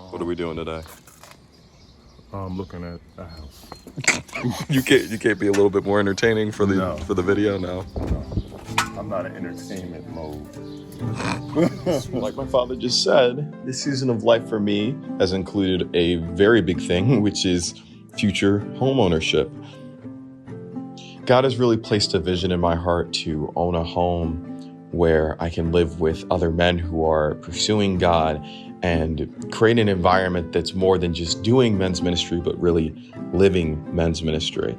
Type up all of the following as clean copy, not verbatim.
What are we doing today? I'm looking at a house. You can't be a little bit more entertaining for the No. for the video? No. I'm not in entertainment mode. Like my father just said, this season of life for me has included a very big thing, which is future home ownership. God has really placed a vision in my heart to own a home where I can live with other men who are pursuing God and create an environment that's more than just doing men's ministry, but really living men's ministry,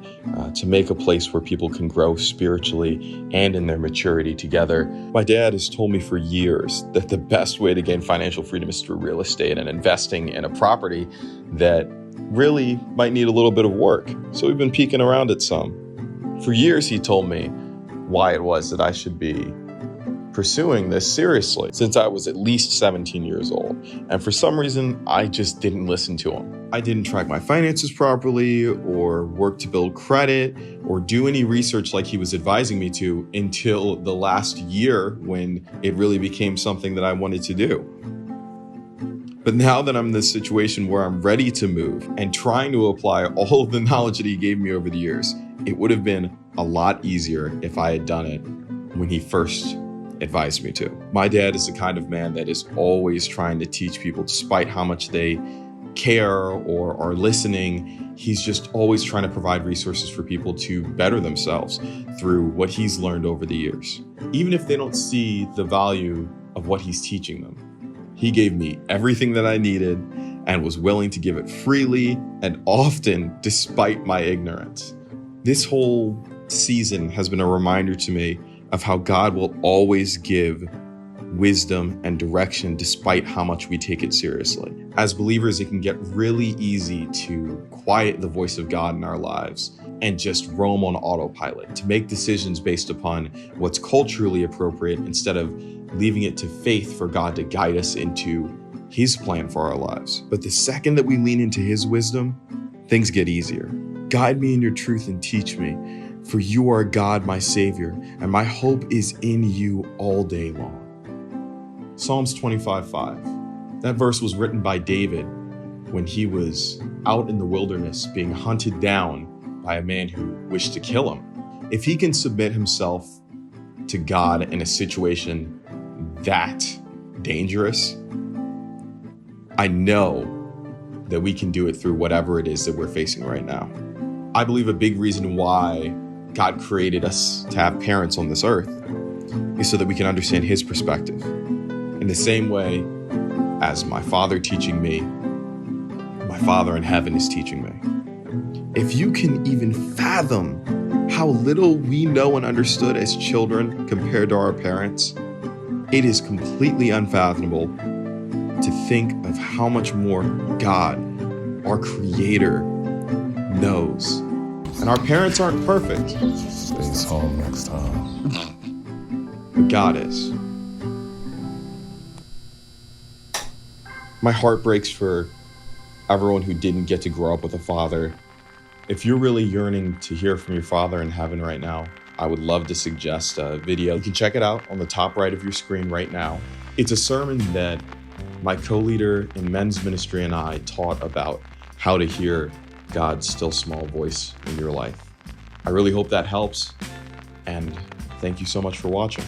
to make a place where people can grow spiritually and in their maturity together. My dad has told me for years that the best way to gain financial freedom is through real estate and investing in a property that really might need a little bit of work. So we've been peeking around at some. For years, he told me why it was that I should be pursuing this seriously since I was at least 17 years old. And for some reason, I just didn't listen to him. I didn't track my finances properly or work to build credit or do any research like he was advising me to until the last year when it really became something that I wanted to do. But now that I'm in this situation where I'm ready to move and trying to apply all of the knowledge that he gave me over the years, it would have been a lot easier if I had done it when he first advised me to. My dad is the kind of man that is always trying to teach people, despite how much they care or are listening. He's just always trying to provide resources for people to better themselves through what he's learned over the years. Even if they don't see the value of what he's teaching them, he gave me everything that I needed and was willing to give it freely and often despite my ignorance. This whole season has been a reminder to me of how God will always give wisdom and direction despite how much we take it seriously. As believers, it can get really easy to quiet the voice of God in our lives and just roam on autopilot, to make decisions based upon what's culturally appropriate instead of leaving it to faith for God to guide us into his plan for our lives. But the second that we lean into his wisdom, things get easier. Guide me in your truth and teach me, for you are God, my Savior, and my hope is in you all day long. Psalms 25:5. That verse was written by David when he was out in the wilderness being hunted down by a man who wished to kill him. If he can submit himself to God in a situation that dangerous, I know that we can do it through whatever it is that we're facing right now. I believe a big reason why God created us to have parents on this earth is so that we can understand his perspective. In the same way as my father teaching me, my Father in heaven is teaching me. If you can even fathom how little we know and understood as children compared to our parents, it is completely unfathomable to think of how much more God, our Creator, knows. And our parents aren't perfect. Stays home next time. But God is. My heart breaks for everyone who didn't get to grow up with a father. If you're really yearning to hear from your Father in heaven right now, I would love to suggest a video. You can check it out on the top right of your screen right now. It's a sermon that my co-leader in men's ministry and I taught about how to hear God's still small voice in your life. I really hope that helps, and thank you so much for watching.